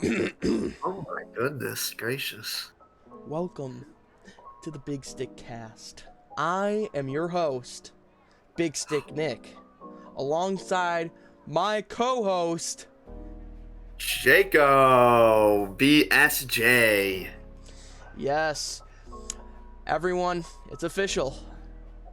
Oh my goodness gracious. Welcome to the BigStickCast. I am your host, Big Stick Nick, alongside my co-host, Jaco, BSJ. yes, everyone, it's official.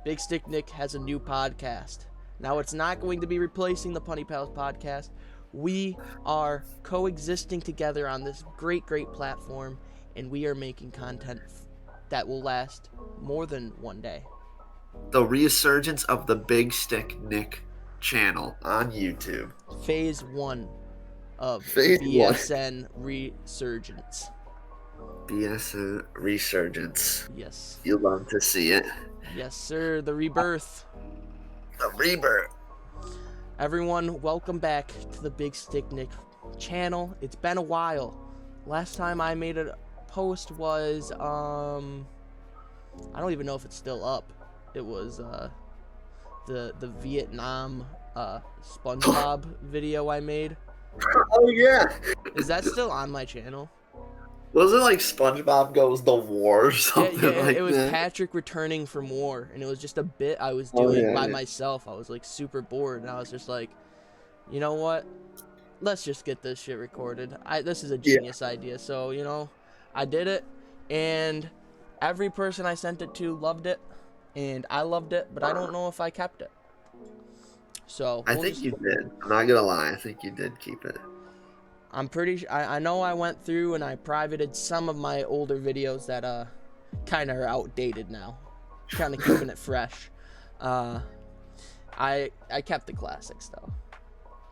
Big Stick Nick has a new podcast. Now, it's not going to be replacing the PunnyPalz Podcast. We are coexisting together on this great platform, and we are making content that will last more than one day. The resurgence of the Big Stick Nick channel on YouTube. Phase 1 of Phase BSN resurgence. BSN resurgence. Yes. You love to see it. Yes, sir. The rebirth. The rebirth. Everyone, welcome back to the Big Stick Nick channel. It's been a while. Last time I made a post was, I don't even know if it's still up. It was, the Vietnam, SpongeBob video I made. Oh, yeah. Is that still on my channel? Was it like SpongeBob Goes to War or something like it was that? Patrick returning from war, and it was just a bit I was doing by yeah. myself. I was like super bored, and I was just like, you know what? Let's just get this shit recorded. This is a genius idea. So, I did it, and every person I sent it to loved it, and I loved it, but I don't know if I kept it. So I think you did. I'm not gonna lie. I think you did keep it. I'm pretty sure. I know I went through and I privated some of my older videos that kind of are outdated now. Kind of keeping it fresh. I kept the classics though.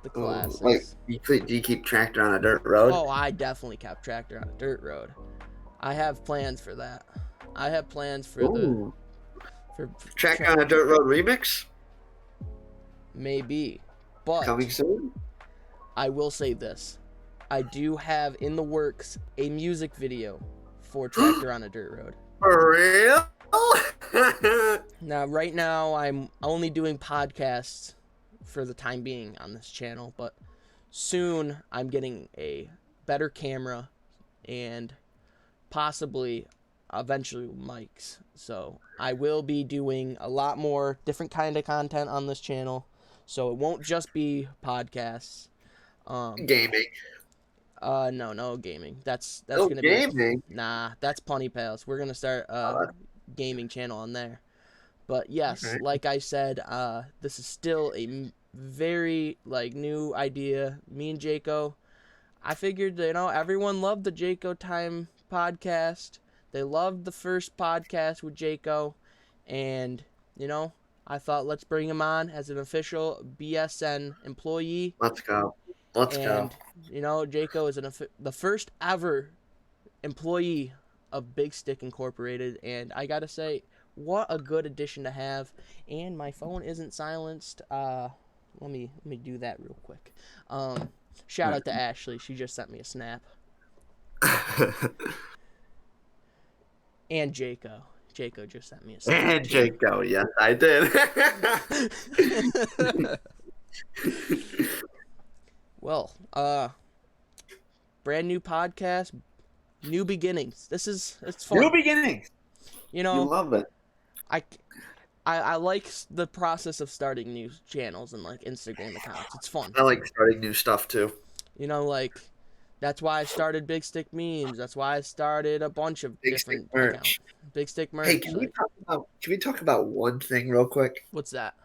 The classics. Like, do you keep Tractor on a Dirt Road? Oh, I definitely kept Tractor on a Dirt Road. I have plans for that. I have plans for for Tractor on a Dirt Road remix? Maybe, but Coming soon? I will say this. I do have in the works a music video for Tractor on a Dirt Road. For real? Now, right now, I'm only doing podcasts for the time being on this channel, but soon I'm getting a better camera and possibly eventually mics. So I will be doing a lot more different kind of content on this channel. So it won't just be podcasts. Gaming. No gaming. That's No gonna gaming? be that's PunnyPalz. We're gonna start a gaming channel on there. But yes, Okay. like I said, this is still a very new idea. Me and Jaco, I figured everyone loved the Jaco Time podcast. They loved the first podcast with Jaco, and I thought let's bring him on as an official BSN employee. Let's go. Let's go. Jaco is the first ever employee of Big Stick Incorporated, and I gotta say, what a good addition to have. And my phone isn't silenced. Let me do that real quick. Shout out to Ashley. She just sent me a snap. And Jaco. Jaco just sent me a snap. And Jaco, yes, I did. Well, brand new podcast, new beginnings. It's fun. New beginnings. You love it. I like the process of starting new channels and Instagram accounts. It's fun. I like starting new stuff too. That's why I started Big Stick Memes. That's why I started a bunch of Big different Stick merch. accounts. Big Stick merch. Hey, can we talk about one thing real quick? What's that?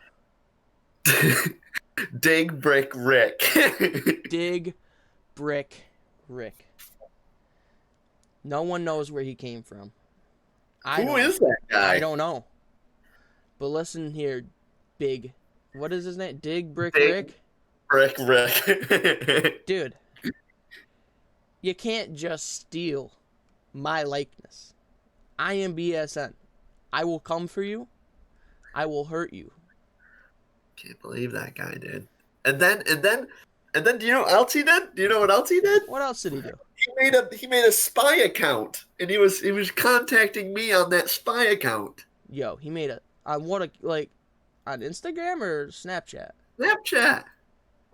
Dig Brick Rick. Dig Brick Rick. No one knows where he came from. Who is that guy? I don't know. But listen here, what is his name? Dig Brick Dig Rick? Brick Rick. Dude, you can't just steal my likeness. I am BSN. I will come for you. I will hurt you. Can't believe that guy did. And then, do you know what else he did? Do you know what else he did? What else did he do? He made a spy account, and he was contacting me on that spy account. Yo, he made on Instagram or Snapchat? Snapchat.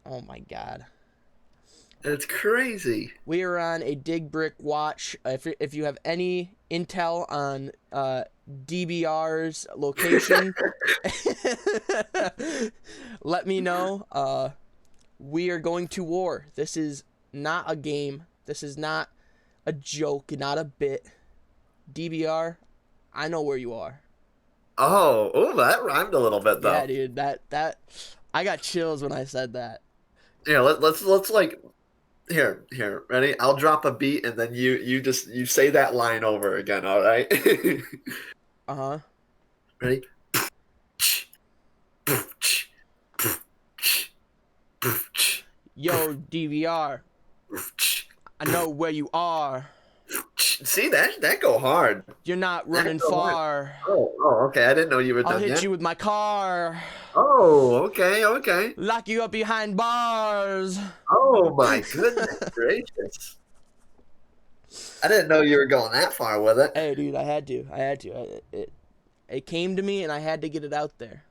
Oh my god. It's crazy. We are on a dig brick watch. If you have any intel on DBR's location, let me know. We are going to war. This is not a game. This is not a joke, not a bit. DBR, I know where you are. Oh, that rhymed a little bit though. Yeah, dude, that I got chills when I said that. Yeah, let's like here, ready? I'll drop a beat and then you say that line over again, all right? Uh-huh. Ready? Yo, DVR, I know where you are. See that go hard. You're not running far. Oh, okay. I didn't know you were done I'll hit yet. you with my car. Oh, okay. Lock you up behind bars. Oh my goodness gracious! I didn't know you were going that far with it. Hey, dude, I had to. It came to me, and I had to get it out there.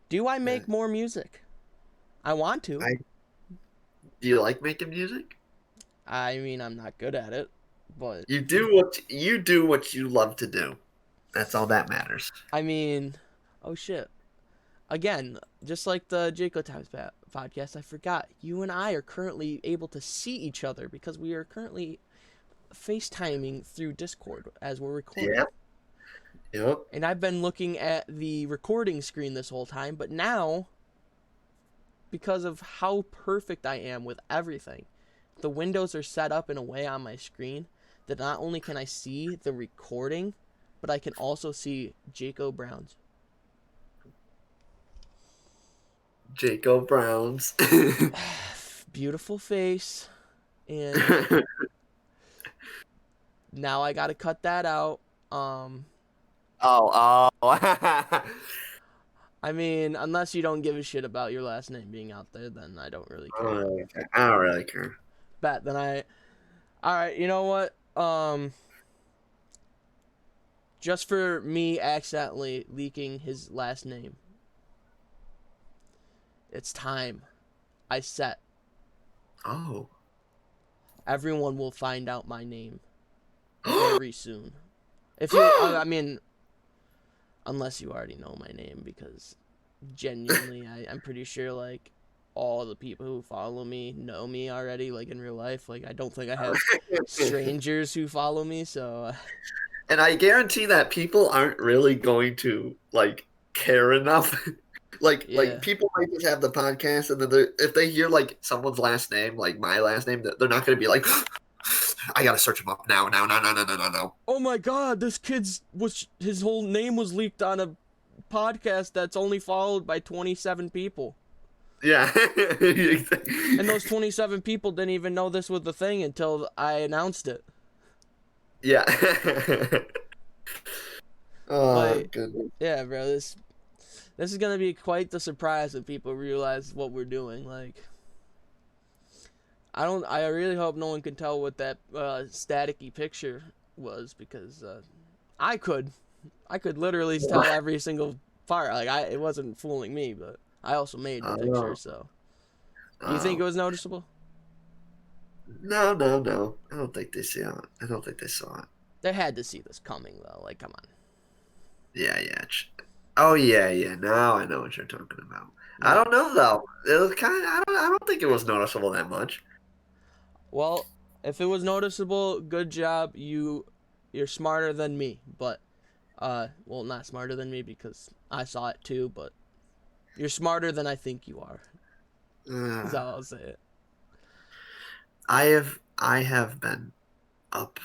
Do I make more music? I want to. Do you like making music? I mean, I'm not good at it, but You do what you love to do. That's all that matters. I mean, oh shit. Again, just like the Jaco Times podcast, I forgot. You and I are currently able to see each other because we are currently FaceTiming through Discord as we're recording. Yeah. Yep. And I've been looking at the recording screen this whole time, but now, because of how perfect I am with everything, the windows are set up in a way on my screen that not only can I see the recording, but I can also see Jaco Brown's. Jaco Brown's. Beautiful face. And now I gotta cut that out. Oh. I mean, unless you don't give a shit about your last name being out there, then I don't really care. I don't really care. Bet, then alright, you know what? Just for me accidentally leaking his last name. It's time. I set. Oh. Everyone will find out my name very soon. If you, I mean, unless you already know my name, because genuinely, I'm pretty sure like all the people who follow me know me already, like in real life. Like I don't think I have strangers who follow me, so. And I guarantee that people aren't really going to like care enough. Like people might just have the podcast, and then if they hear like someone's last name, like my last name, they're not going to be like, I gotta search him up now. No. Oh my God, this his whole name was leaked on a podcast that's only followed by 27 people. Yeah. And those 27 people didn't even know this was the thing until I announced it. Yeah. Oh, goodness. Yeah, bro, this is gonna be quite the surprise when people realize what we're doing. Like, I really hope no one can tell what that staticky picture was, because I could literally tell every single part. Like, it wasn't fooling me, but I also made the picture. So, do you think it was noticeable? No. I don't think they saw it. They had to see this coming, though. Like, come on. Yeah. Oh yeah. Now I know what you're talking about. Yeah. I don't know though. It was I don't think it was noticeable that much. Well, if it was noticeable, good job. You're smarter than me, but well, not smarter than me because I saw it too, but you're smarter than I think you are. That's how I'll say it. I have been up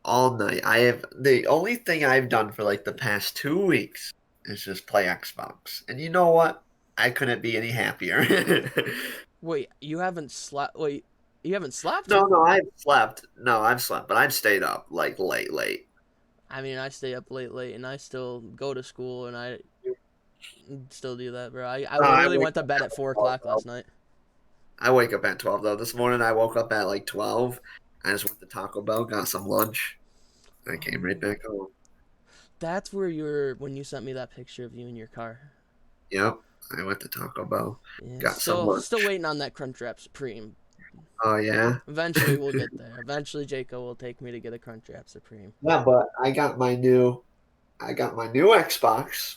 all night. The only thing I've done for like the past 2 weeks is just play Xbox. And you know what? I couldn't be any happier. Wait, you haven't slept? Wait, you haven't slept? No, I've slept. No, I've slept, but I've stayed up like late. I mean, I stay up late, and I still go to school, and I still do that, bro. I literally went to bed at 4 o'clock last night. I wake up at 12 though. This morning I woke up at like 12. I just went to Taco Bell, got some lunch, and I came right back home. That's where when you sent me that picture of you in your car. Yep, I went to Taco Bell, Yeah, got some lunch. Still waiting on that Crunchwrap Supreme. Oh yeah. Eventually we'll get there. Eventually Jaco will take me to get a Crunchwrap Supreme. Yeah, but I got my new Xbox.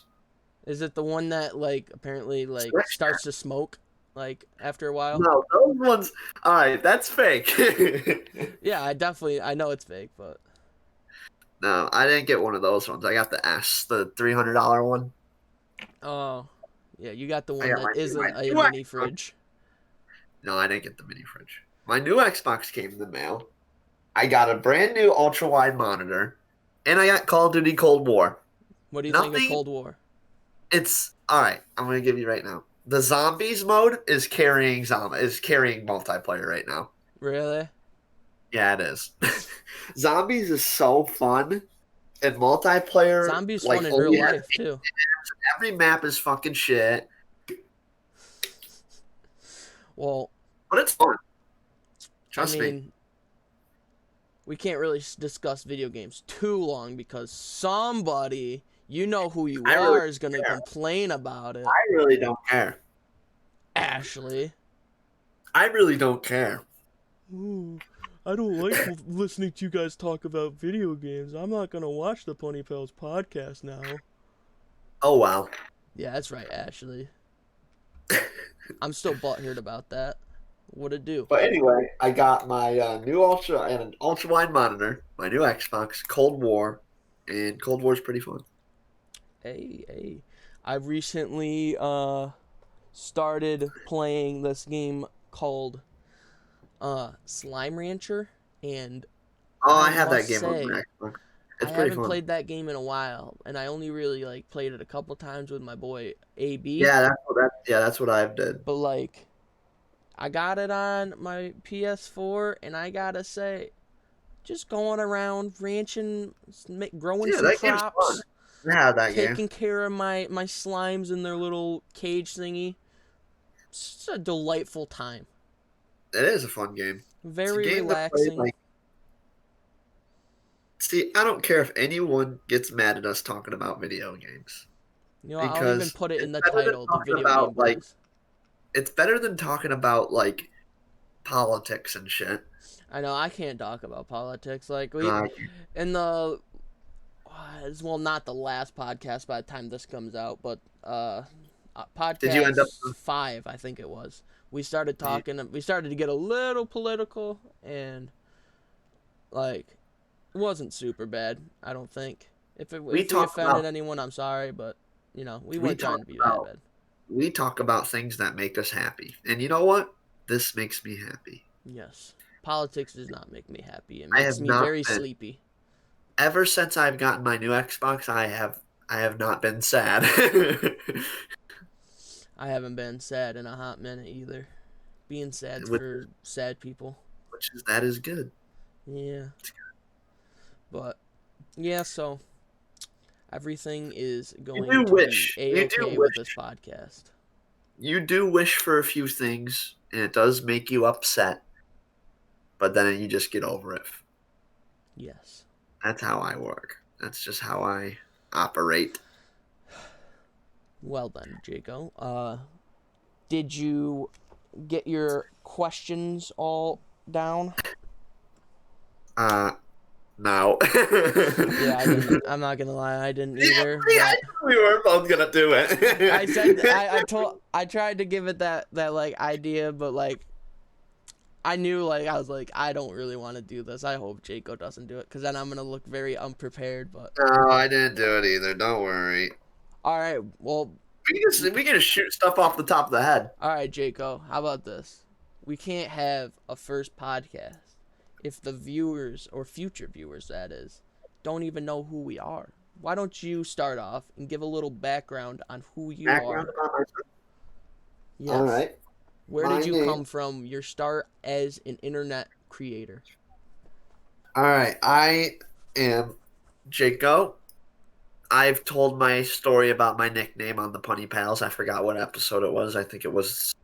Is it the one that like apparently like starts to smoke like after a while? No, those ones. All right, that's fake. Yeah, I know it's fake, but No, I didn't get one of those ones. I got the S, the $300 one. oh, yeah, you got the one got that isn't my a new mini Xbox. fridge. No, I didn't get the mini fridge. My new Xbox came in the mail. I got a brand new ultra wide monitor, and I got Call of Duty Cold War. What do you think of Cold War? It's all right. I'm gonna give you right now. The zombies mode is carrying multiplayer right now. Really? Yeah, it is. Zombies is so fun, and multiplayer. Zombies fun in real life too. Every map is fucking shit. Well, but it's fun. Trust me. We can't really discuss video games too long because somebody, you know who you are, is going to complain about it. I really don't care. Ashley. I really don't care. Ooh, I don't like listening to you guys talk about video games. I'm not going to watch the PunnyPalz podcast now. Oh, wow. Yeah, that's right, Ashley. I'm still butthurt about that. What'd it do? But anyway, I got my new an ultra wide monitor, my new Xbox, Cold War, and Cold War's pretty fun. Hey. I recently started playing this game called Slime Rancher, and I have that game on my Xbox. It's I haven't played that game in a while, and I only really like played it a couple times with my boy AB. Yeah, that's what I've did. But like, I got it on my PS4, and I gotta say, just going around ranching, growing some crops, taking care of my slimes in their little cage thingy. It's a delightful time. It is a fun game. Very relaxing. See, I don't care if anyone gets mad at us talking about video games. You know, I'll even put it in the title, the video game. It's better than talking about like politics and shit. I know I can't talk about politics. Like in the not the last podcast by the time this comes out, but podcast Did you end up 5, I think it was. We started talking. We started to get a little political, and like it wasn't super bad. I don't think. If we offended anyone, I'm sorry, but you know we weren't trying to be that bad. We talk about things that make us happy. And you know what? This makes me happy. Yes. Politics does not make me happy. It makes me very sleepy. Ever since I've gotten my new Xbox, I have not been sad. I haven't been sad in a hot minute either. Being sad for sad people. That is good. Yeah. But yeah, so everything is going to be A-okay with this podcast. You do wish for a few things, and it does make you upset, but then you just get over it. Yes. That's how I work. That's just how I operate. Well then, Jaco. Did you get your questions all down? No. Yeah, I didn't. I'm not gonna lie, I didn't either. Yeah, we were both gonna do it. I said I tried to give it that like idea, but like I knew I was like I don't really want to do this. I hope Jaco doesn't do it because then I'm gonna look very unprepared. But no, I didn't do it either. Don't worry. All right, well we can shoot stuff off the top of the head. All right, Jaco, how about this? We can't have a first podcast if the viewers, or future viewers that is, don't even know who we are. Why don't you start off and give a little background on who you are? About myself? Yes. All right. Where did you come from, your start as an internet creator? All right, I am Jaco. I've told my story about my nickname on the PunnyPalz. I forgot what episode it was. I think it was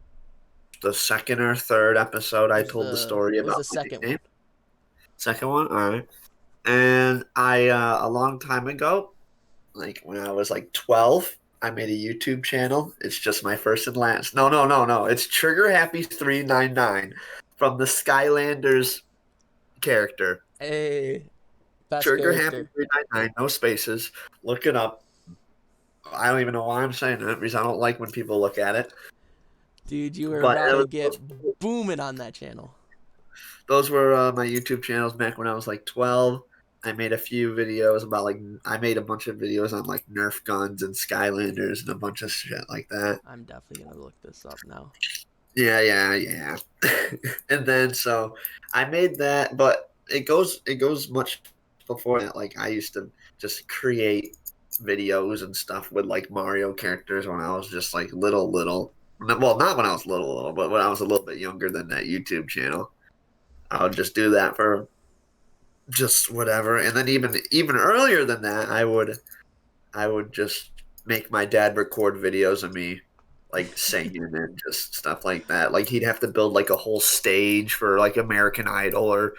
the second or third episode I told the story about the second nickname. Second one? All right. And I, a long time ago, like when I was like 12, I made a YouTube channel. It's just my first and last. No. It's Trigger Happy 399. from the Skylanders character. Hey, best Trigger character. Happy 399, no spaces. Look it up. I don't even know why I'm saying it because I don't like when people look at it. Dude, you were about to get booming on that channel. Those were my YouTube channels back when I was like 12. I made a few videos about I made a bunch of videos on like Nerf guns and Skylanders and a bunch of shit like that. I'm definitely gonna look this up now. Yeah. And then so I made that, but it goes much before that. Like I used to just create videos and stuff with like Mario characters when I was just like little. Well, not when I was little, but when I was a little bit younger than that YouTube channel. I would just do that for just whatever, and then even earlier than that, I would just make my dad record videos of me like singing and just stuff like that. Like he'd have to build like a whole stage for like American Idol or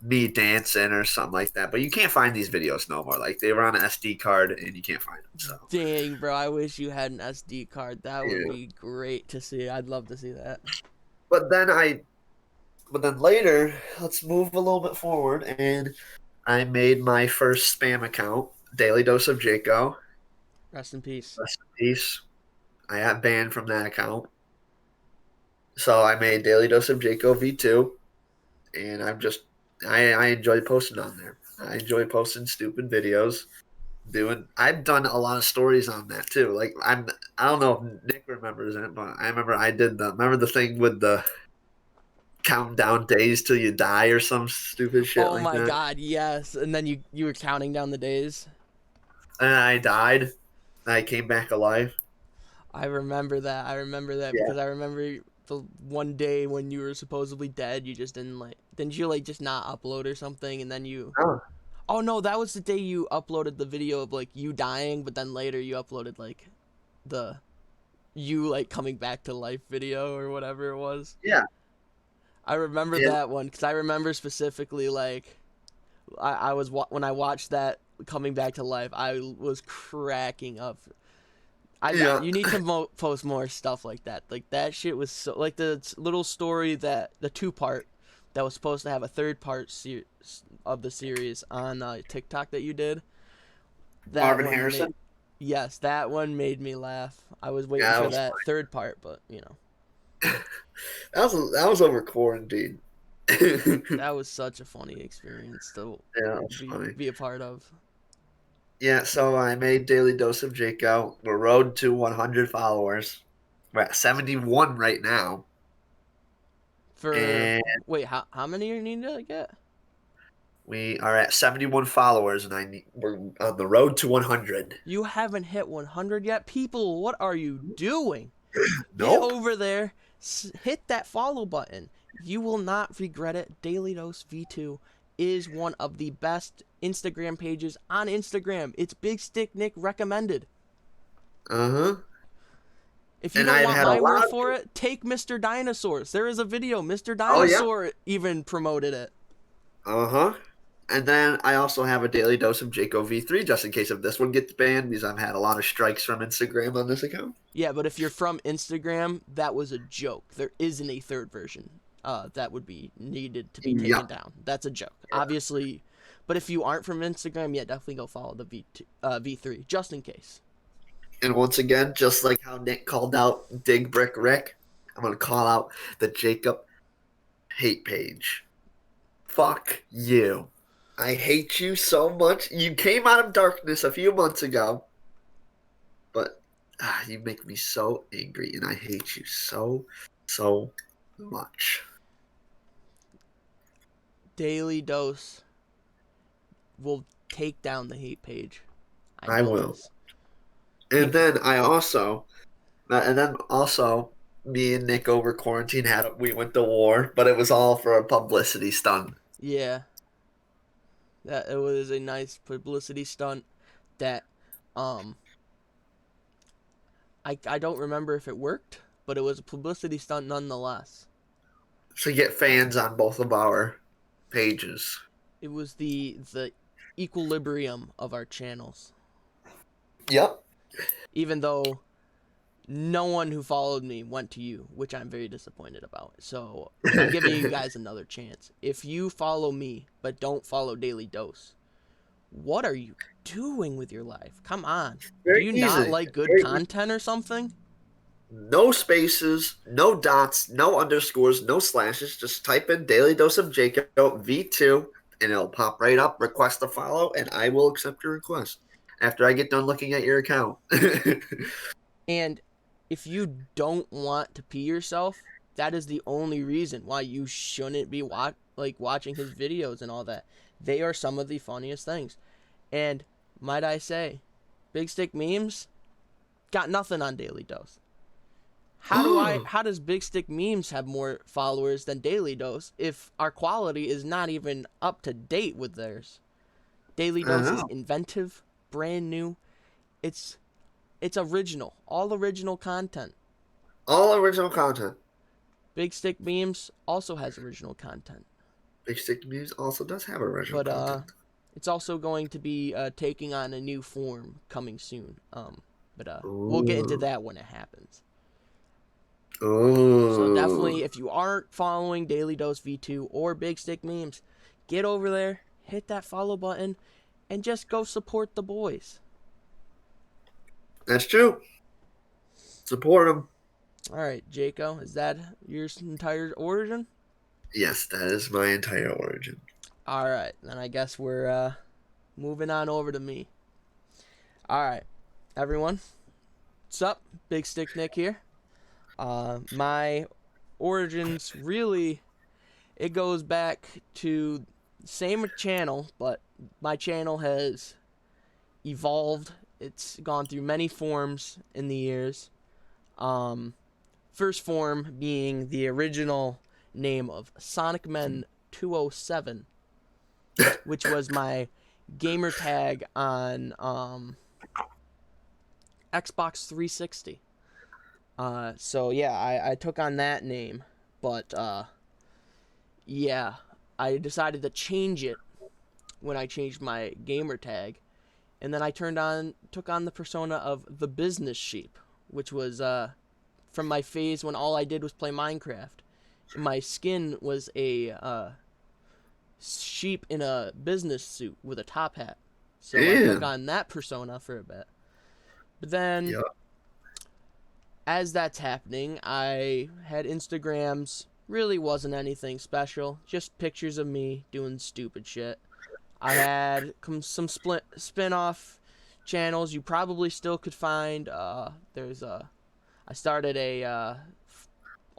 me dancing or something like that. But you can't find these videos no more. Like they were on an SD card and you can't find them. So dang, bro, I wish you had an SD card. That would be great to see. I'd love to see that. But then later, let's move a little bit forward, and I made my first spam account, Daily Dose of Jaco. Rest in peace. Rest in peace. I got banned from that account. So I made Daily Dose of Jaco V2, and I enjoy posting on there. I enjoy posting stupid videos. I've done a lot of stories on that too. Like I don't know if Nick remembers it, but I remember I did remember the thing with the counting down days till you die or some stupid shit like that. Oh my god, yes. And then you were counting down the days. And I died. And I came back alive. I remember that. Because I remember the one day when you were supposedly dead, you just didn't you just not upload or something, and then you Oh no, that was the day you uploaded the video of like you dying, but then later you uploaded like the you like coming back to life video or whatever it was. Yeah. I remember that one because I remember specifically like I was when I watched that coming back to life, I was cracking up. You need to post more stuff like that. Like that shit was so like the little story that the 2-part that was supposed to have a 3rd part of the series on TikTok that you did. That Marvin Harrison. Yes, that one made me laugh. I was waiting for that funny. 3rd part, but you know. that was over quarantine. That was such a funny experience to be a part of. Yeah, so I made Daily Dose of Jaco. We're road to 100 followers. We're at 71 right now. Wait, how many you need to get? We are at 71 followers, and we're on the road to 100. You haven't hit 100 yet? People, what are you doing? Nope. Get over there. Hit that follow button. You will not regret it. Daily Dose V2 is one of the best Instagram pages on Instagram. It's Big Stick Nick recommended. Uh-huh. If you don't want my word for it, take Mr. Dinosaurs. There is a video. Mr. Dinosaur even promoted it. Uh-huh. And then I also have a Daily Dose of Jaco V3 just in case if this one gets banned because I've had a lot of strikes from Instagram on this account. Yeah, but if you're from Instagram, that was a joke. There isn't a 3rd version that would be needed to be taken down. That's a joke. Yeah. Obviously, but if you aren't from Instagram, definitely go follow the V3 just in case. And once again, just like how Nick called out Dig Brick Rick, I'm going to call out the Jacob hate page. Fuck you. I hate you so much. You came out of darkness a few months ago, but you make me so angry, and I hate you so much. Daily Dose will take down the hate page. I will. This. And then me and Nick over quarantine we went to war, but it was all for a publicity stunt. Yeah. That it was a nice publicity stunt that I don't remember if it worked, but it was a publicity stunt nonetheless. So get fans on both of our pages. It was the equilibrium of our channels. Yep. Even though no one who followed me went to you, which I'm very disappointed about. So I'm giving you guys another chance. If you follow me but don't follow Daily Dose, what are you doing with your life? Come on. Very Do you easy. not like good content or something? No spaces, no dots, no underscores, no slashes. Just type in Daily Dose of Jaco V2 and it'll pop right up. Request a follow, and I will accept your request after I get done looking at your account. And if you don't want to pee yourself, that is the only reason why you shouldn't be watching his videos and all that. They are some of the funniest things. And might I say, Big Stick Memes got nothing on Daily Dose. How does Big Stick Memes have more followers than Daily Dose if our quality is not even up to date with theirs? Daily Dose is inventive, brand new. It's original. All original content. All original content. Big Stick Memes also has original content. Big Stick Memes also does have original content. It's also going to be taking on a new form coming soon. We'll get into that when it happens. Ooh. So definitely, if you aren't following Daily Dose V2 or Big Stick Memes, get over there, hit that follow button, and just go support the boys. That's true. Support them. All right, Jaco, is that your entire origin? Yes, that is my entire origin. All right, then I guess we're moving on over to me. All right, everyone. What's up? Big Stick Nick here. My origins really, it goes back to same channel, but my channel has evolved. It's gone through many forms in the years. First form being the original name of Sonic Men 207, which was my gamer tag on Xbox 360. So yeah, I took on that name, but yeah, I decided to change it when I changed my gamer tag, and then I took on the persona of the Business Sheep, which was from my phase when all I did was play Minecraft. My skin was a sheep in a business suit with a top hat, so I took on that persona for a bit. But then, as that's happening, I had Instagrams. Really wasn't anything special, just pictures of me doing stupid shit. I had some spin-off channels you probably still could find. I started a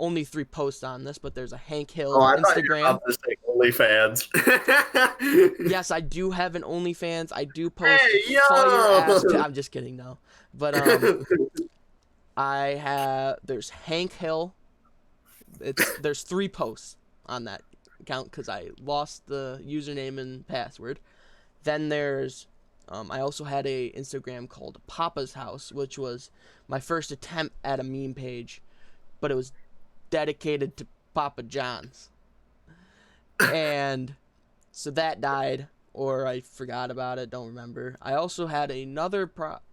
only 3 posts on this, but there's a Hank Hill Instagram. To say OnlyFans. Yes, I do have an OnlyFans. I do post fire ass. I'm just kidding, no. But there's Hank Hill. There's 3 posts on that account because I lost the username and password. Then there's I also had a Instagram called Papa's House, which was my first attempt at a meme page, but it was dedicated to Papa John's. And so that died, or I forgot about it, don't remember. I also had another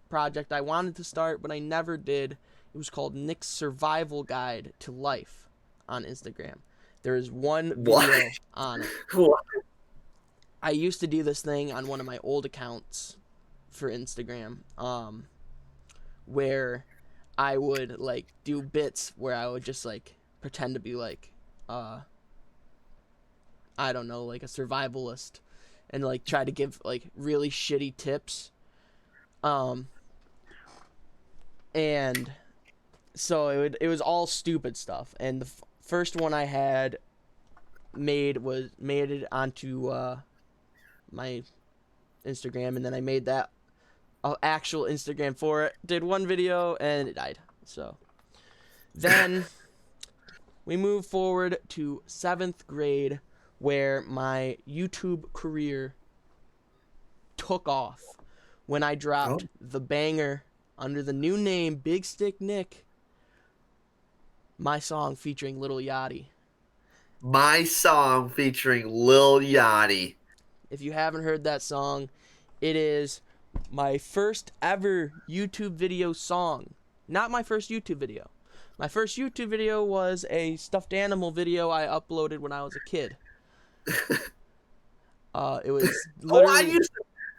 project I wanted to start, but I never did. It was called Nick's Survival Guide to Life on Instagram. There is one video on it. What? I used to do this thing on one of my old accounts for Instagram, where I would like do bits where I would just like pretend to be like I don't know, like a survivalist, and like try to give like really shitty tips. And so it was all stupid stuff. And the first one I had made it onto my Instagram, and then I made that actual Instagram for it. Did one video and it died. So then we move forward to 7th grade, where my YouTube career took off when I dropped the banger under the new name Big Stick Nick, my song featuring Lil Yachty. My song featuring Lil Yachty. If you haven't heard that song, it is my first ever YouTube video song Not my first YouTube video. My first YouTube video was a stuffed animal video I uploaded when I was a kid. It was literally...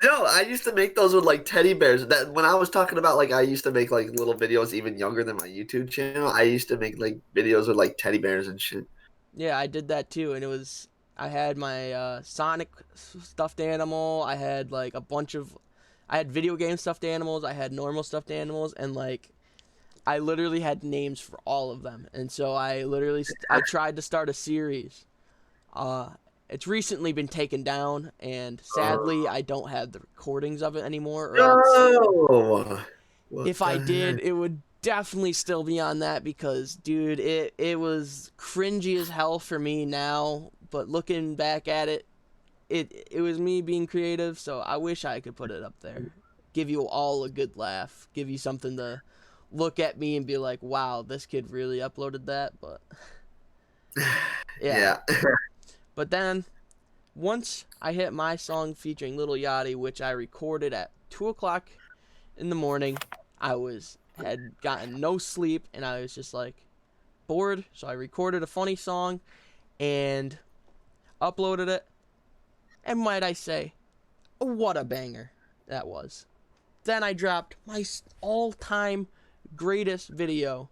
I used to make those with like teddy bears. That when I was talking about like I used to make like little videos even younger than my YouTube channel. I used to make like videos with like teddy bears and shit. Yeah, I did that too, and it was... I had my Sonic stuffed animal. I had like a bunch of... I had video game stuffed animals. I had normal stuffed animals, and like I literally had names for all of them. And so I tried to start a series. It's recently been taken down, and sadly, I don't have the recordings of it anymore. No! If I did, it would definitely still be on that because, dude, it was cringy as hell for me now. But looking back at it, it was me being creative, so I wish I could put it up there. Give you all a good laugh. Give you something to look at me and be like, wow, this kid really uploaded that. But yeah. But then, once I hit my song featuring Lil Yachty, which I recorded at 2 o'clock in the morning, I had gotten no sleep, and I was just like bored. So I recorded a funny song and uploaded it. And might I say, what a banger that was. Then I dropped my all-time greatest video,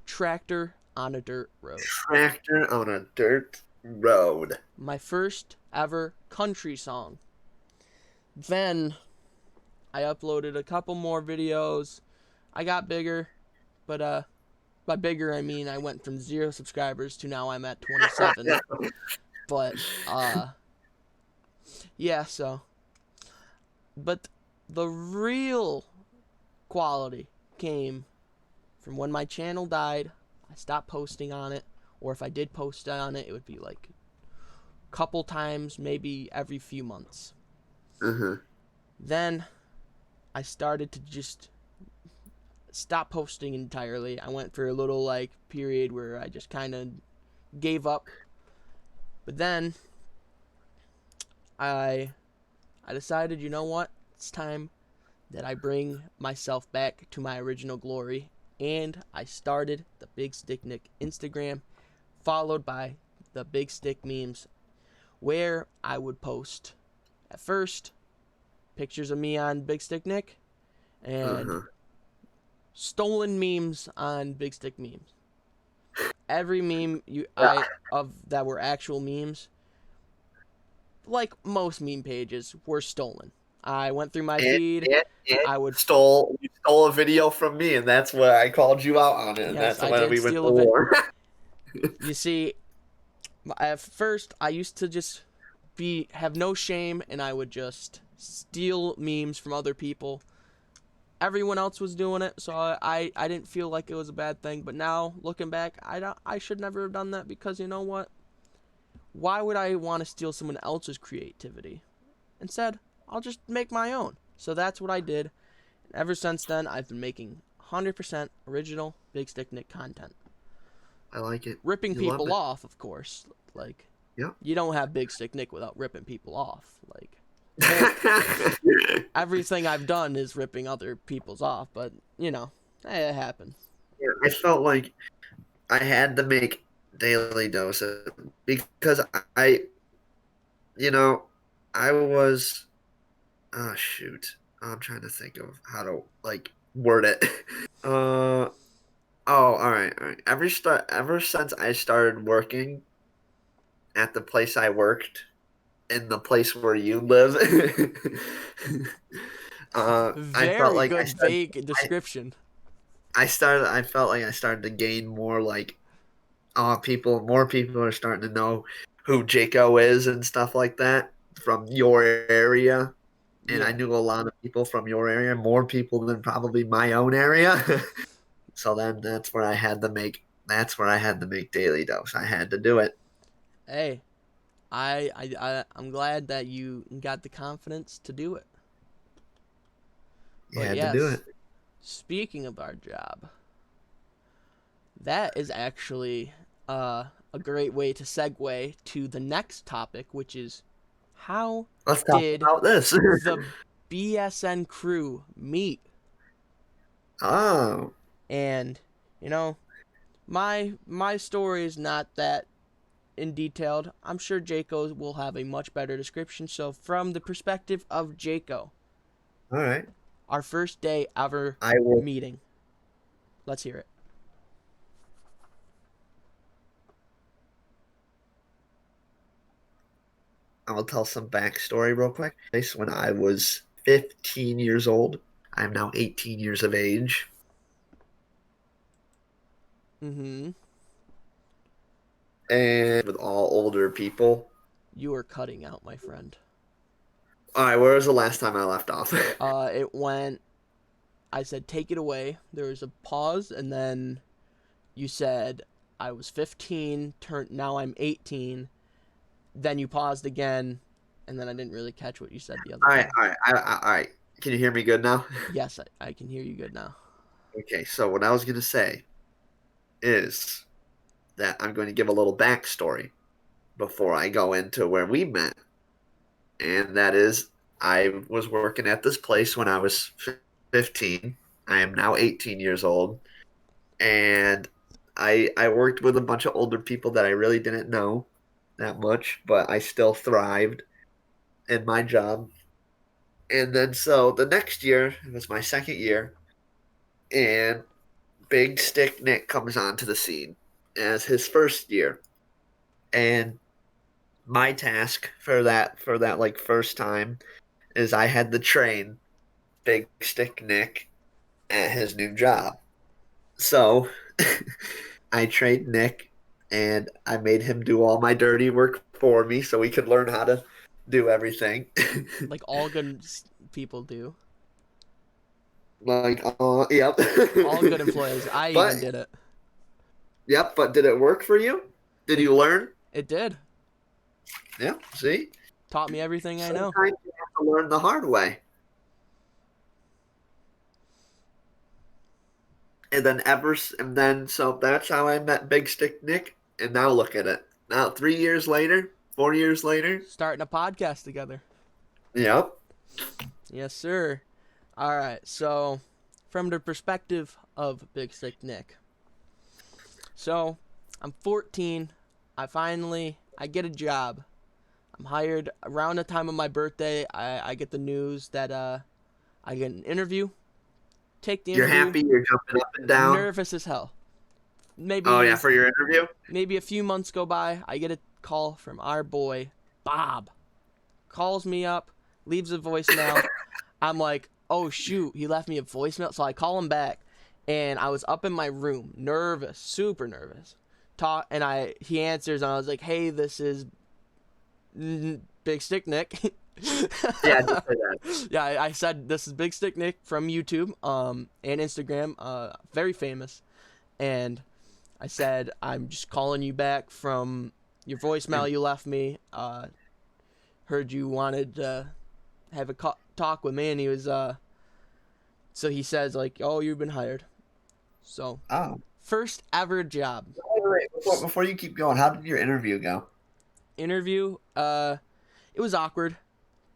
Tractor on a Dirt Road. Tractor on a Dirt Road. My first ever country song. Then I uploaded a couple more videos. I got bigger, but by bigger I mean I went from 0 subscribers to now I'm at 27. But yeah, so but the real quality came from when my channel died. I stopped posting on it, or if I did post on it, it would be like a couple times, maybe every few months. Then I started to just stop posting entirely. I went for a little like period where I just kind of gave up. But then I decided, you know what? It's time that I bring myself back to my original glory. And I started the BigStick Instagram, followed by the BigStick memes, where I would post, at first, pictures of me on BigStick Nick, and stolen memes on BigStick memes. Every meme that were actual memes, like most meme pages, were stolen. I went through my feed. You stole a video from me, and that's why I called you out on it. And yes, that's when we went to war. You see, at first I used to just have no shame, and I would just steal memes from other people. Everyone else was doing it, so I didn't feel like it was a bad thing. But now, looking back, I should never have done that because you know what? Why would I want to steal someone else's creativity? Instead, I'll just make my own. So that's what I did. And ever since then, I've been making 100% original BigStick Nick content. I like it. Ripping people off, of course. Like, yep. You don't have BigStick Nick without ripping people off. Like, everything I've done is ripping other people's off, but you know, it happens. Yeah, I felt like I had to make daily doses because I was, oh shoot, I'm trying to think of how to like word it. All right. Ever since I started working at the place I worked, in the place where you live, I felt like vague description. I felt like I started to gain more like, more people are starting to know who Jaco is and stuff like that from your area. And yeah. I knew a lot of people from your area, more people than probably my own area. So then that's where I had to make daily dose. I had to do it. Hey, I'm glad that you got the confidence to do it. You had to do it. Speaking of our job, that is actually a great way to segue to the next topic, which is Let's talk about this. The BSN crew meet? Oh. And, my story is not that in detailed. I'm sure Jaco will have a much better description. So from the perspective of Jaco, All right. our first day ever meeting. Let's hear it. I'll tell some backstory real quick. When I was 15 years old, I'm now 18 years of age. Mm-hmm. And with all older people. You are cutting out, my friend. All right, where was the last time I left off? It went, I said, take it away. There was a pause, and then you said, I was 15, now I'm 18. Then you paused again, and then I didn't really catch what you said the other time. All right. Can you hear me good now? Yes, I can hear you good now. Okay, so what I was going to say is that I'm going to give a little backstory before I go into where we met. And that is, I was working at this place when I was 15. I am now 18 years old. And I worked with a bunch of older people that I really didn't know that much, but I still thrived in my job. And then so the next year, it was my second year, and Big Stick Nick comes onto the scene as his first year. And my task for that like first time is I had to train Big Stick Nick at his new job. So I trained Nick and I made him do all my dirty work for me so he could learn how to do everything. Like all good people do. Like, yep. All good employees. Even did it. Yep, but did it work for you? Did you learn? It did. Yeah, see? Taught me everything I know. Sometimes you have to learn the hard way. So that's how I met Big Stick Nick, and now look at it. Now 3 years later, 4 years later. Starting a podcast together. Yep. Yes, sir. All right, so from the perspective of Big Stick Nick. So, I'm 14. I get a job. I'm hired around the time of my birthday. I get the news that I get an interview. Take the interview. You're happy, you're jumping up and down. Nervous as hell. For your interview? Maybe a few months go by. I get a call from our boy, Bob. Calls me up, leaves a voicemail. I'm like, oh shoot, he left me a voicemail. So I call him back, and I was up in my room, nervous, super nervous. He answers, and I was like, hey, this is Big Stick Nick. Yeah, I just said that. Yeah, I said this is Big Stick Nick from YouTube and Instagram, very famous. And I said, I'm just calling you back from your voicemail you left me. Heard you wanted to have a talk with me, and he was so he says like, oh, you've been hired. So first ever job. Wait. Before you keep going, how did your interview go? Interview, it was awkward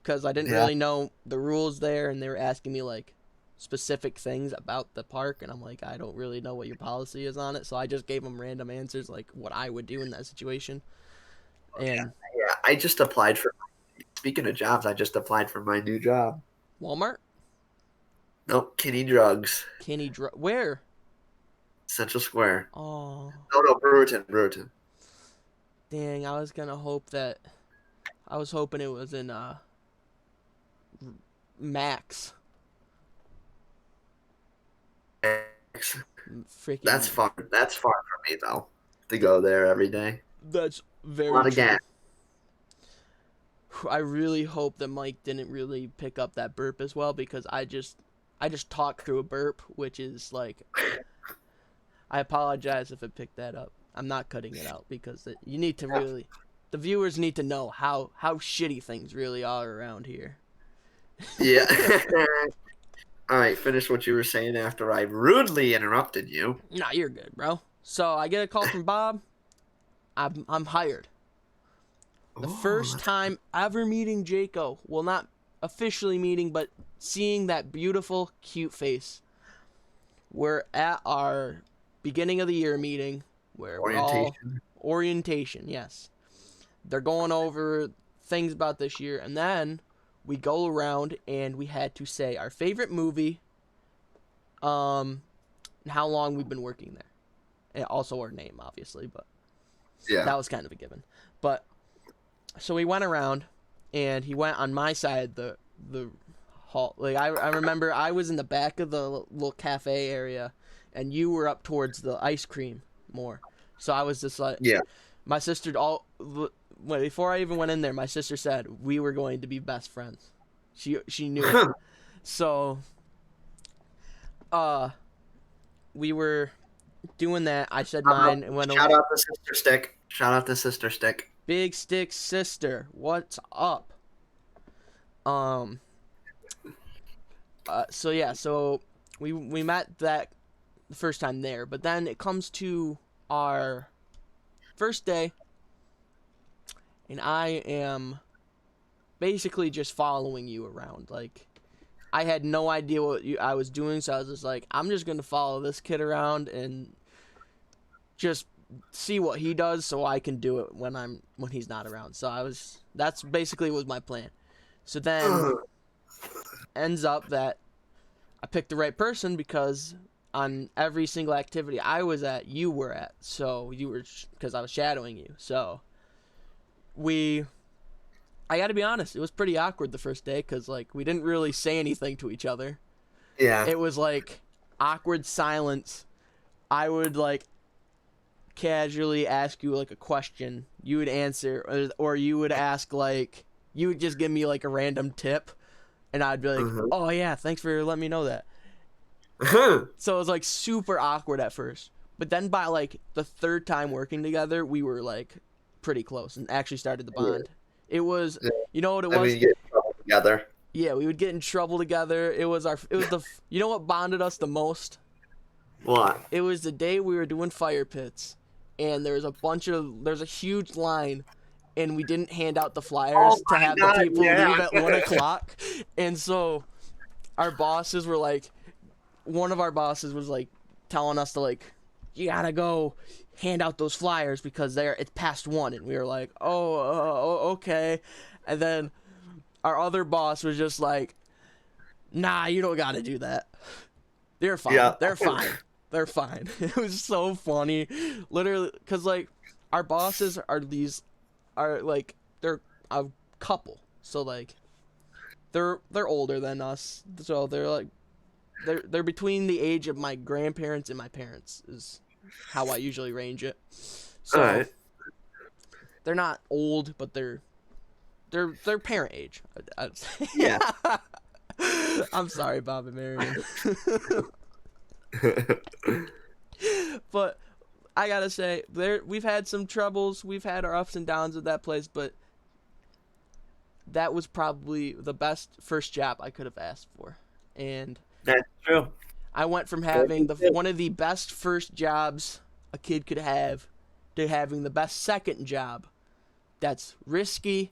because I didn't really know the rules there, and they were asking me like specific things about the park, and I'm like, I don't really know what your policy is on it, so I just gave them random answers like what I would do in that situation. And I just applied for. Speaking of jobs, I just applied for my new job. Walmart? Nope, Kinney Drugs. Where? Central Square. Oh. No, Brewerton. Dang, I was hoping it was in Max. Freaking. That's far. That's far from me though. To go there every day. That's very. A lot of gas. I really hope that Mike didn't really pick up that burp as well, because I just talked through a burp, which is like. I apologize if it picked that up. I'm not cutting it out because you need to really. The viewers need to know how shitty things really are around here. Yeah. All right, finish what you were saying after I rudely interrupted you. Nah, you're good, bro. So I get a call from Bob. I'm hired. The first time ever meeting Jaco. Well, not officially meeting, but seeing that beautiful, cute face. we're at our beginning of the year meeting where orientation, yes. They're going over things about this year, and then we go around and we had to say our favorite movie, and how long we've been working there. And also our name, obviously, but that was kind of a given. But so we went around, and he went on my side the hall. Like I remember I was in the back of the little cafe area, and you were up towards the ice cream more. So I was just like, my sister before I even went in there, my sister said we were going to be best friends. She knew it. So we were doing that. I said mine and went Shout out the sister stick. Big Stick sister, what's up? So we met that the first time there, but then it comes to our first day, and I am basically just following you around. Like, I had no idea what I was doing, so I was just like, I'm just gonna follow this kid around and just see what he does, so I can do it when he's not around. So that's basically was my plan. So then ends up that I picked the right person because on every single activity I was at, you were at. So because I was shadowing you. So I got to be honest, it was pretty awkward the first day because like we didn't really say anything to each other. Yeah. It was like awkward silence. I would like casually ask you like a question, you would answer, or you would ask like, you would just give me like a random tip, and I'd be like, oh yeah, thanks for letting me know that. So it was like super awkward at first, but then by like the third time working together, we were like pretty close and actually started the bond. It was, you know what it was? We get in trouble together. Yeah, we would get in trouble together. It was you know what bonded us the most? What? It was the day we were doing fire pits, and there's a huge line, and we didn't hand out the flyers to have the people leave at 1:00, and so our bosses were like, one of our bosses was like telling us to like, you gotta go hand out those flyers because it's past 1, and we were like, okay, and then our other boss was just like, nah, you don't gotta do that. They're fine. Yeah. They're fine. They're fine. It was so funny, literally, because like our bosses are like they're a couple, so like they're older than us, so they're like they're between the age of my grandparents and my parents is how I usually range it. So they're not old, but they're parent age. Yeah. I'm sorry, Bob and Marion. But I gotta say, we've had some troubles. We've had our ups and downs with that place, but that was probably the best first job I could have asked for. And that's true. I went from having one of the best first jobs a kid could have to having the best second job. That's risky,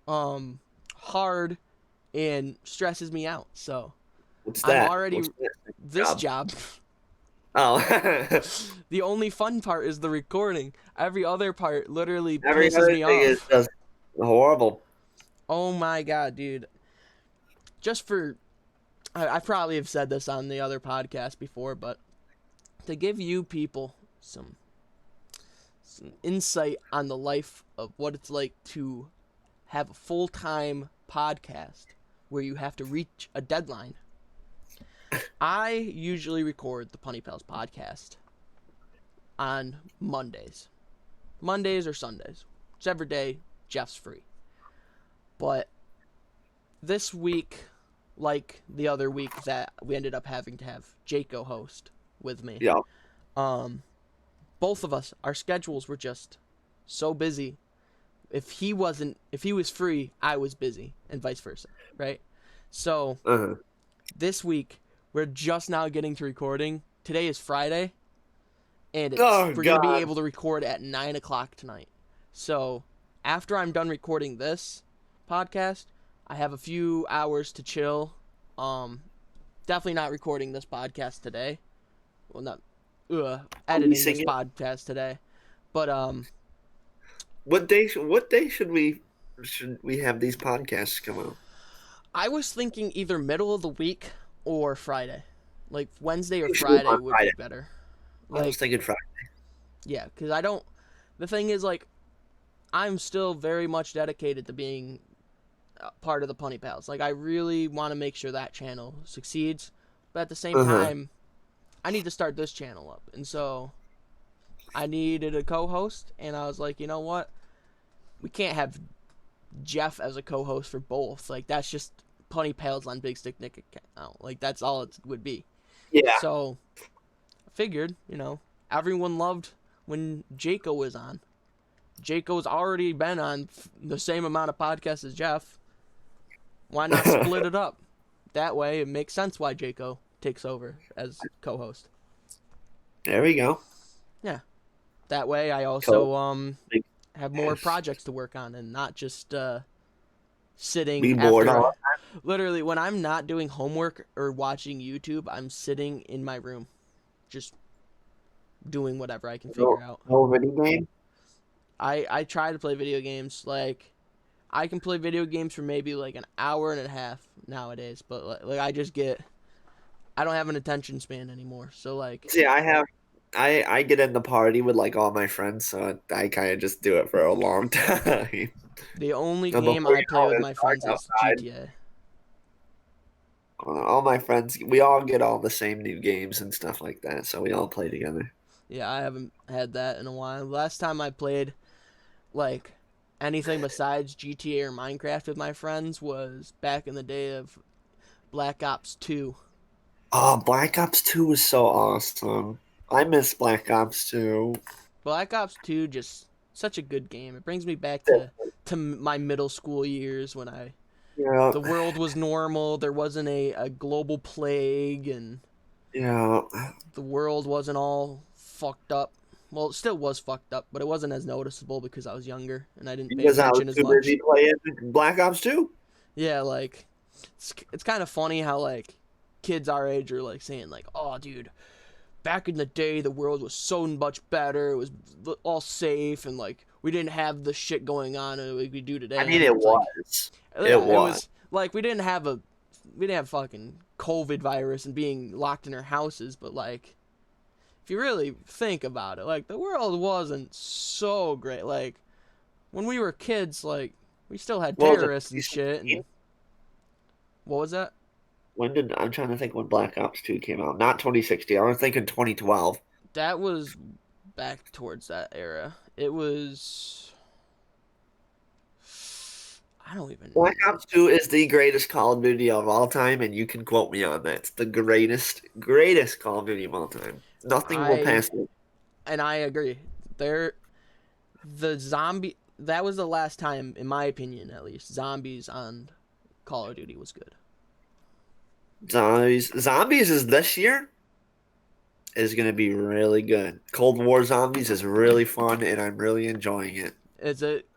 hard, and stresses me out. So what's that? I'm already this job. Oh. The only fun part is the recording. Every other part literally pisses me off. Is just horrible. Oh my god, dude. I probably have said this on the other podcast before, but to give you people some insight on the life of what it's like to have a full-time podcast where you have to reach a deadline. I usually record the PunnyPalz Podcast on Mondays or Sundays, whichever day Jeff's free. But this week, like the other week that we ended up having to have Jaco host with me. Yeah. Both of us, our schedules were just so busy. If he was free, I was busy, and vice versa, right? So this week we're just now getting to recording. Today is Friday, and we're gonna be able to record at 9:00 tonight. So after I'm done recording this podcast, I have a few hours to chill. Definitely not recording this podcast today, well, not editing this podcast today, but What day should we have these podcasts come out? I was thinking either middle of the week or Friday, like Wednesday or Friday would be better. Like, I was thinking Friday. Yeah, because I don't. The thing is, like, I'm still very much dedicated to being part of the PunnyPalz. Like, I really want to make sure that channel succeeds, but at the same time, I need to start this channel up, and so I needed a co-host, and I was like, you know what? We can't have Jeff as a co-host for both. Like, that's just PunnyPalz on BigStick Nick account. Like, that's all it would be. Yeah. So, I figured, everyone loved when Jaco was on. Jaco's already been on the same amount of podcasts as Jeff. Why not split it up? That way, it makes sense why Jaco takes over as co-host. There we go. Yeah. That way, I also have more projects to work on and not just sitting. Be bored all the time. Literally, when I'm not doing homework or watching YouTube, I'm sitting in my room, just doing whatever I can figure out. No video game? I try to play video games. Like, I can play video games for maybe like an hour and a half nowadays, but like I don't have an attention span anymore. So like, see, I get in the party with like all my friends, so I kind of just do it for a long time. The only game I play with my friends is GTA. All my friends, we all get all the same new games and stuff like that, so we all play together. Yeah, I haven't had that in a while. Last time I played like anything besides GTA or Minecraft with my friends was back in the day of Black Ops 2. Oh, Black Ops 2 was so awesome. I miss Black Ops 2. Black Ops 2, just such a good game. It brings me back to my middle school years when the world was normal. There wasn't a global plague, and the world wasn't all fucked up. Well, it still was fucked up, but it wasn't as noticeable because I was younger and I didn't pay attention as much. Because I was too busy playing Black Ops 2? Yeah, like, it's kind of funny how, like, kids our age are, like, saying, like, oh, dude, back in the day, the world was so much better. It was all safe, and, like, we didn't have the shit going on like we do today. I mean, it was. It was. Like, we didn't have fucking COVID virus and being locked in our houses, but, like, if you really think about it, like, the world wasn't so great. Like, when we were kids, like, we still had terrorists and shit. And what was that? I'm trying to think when Black Ops 2 came out. Not 2016. I was thinking 2012. That was back towards that era. It was... I don't even know. Black Ops 2 is the greatest Call of Duty of all time, and you can quote me on that. It's the greatest Call of Duty of all time. Nothing will pass it. And I agree. The zombie... That was the last time, in my opinion at least, zombies on Call of Duty was good. Zombies is this year is going to be really good. Cold War Zombies is really fun, and I'm really enjoying it. Is it?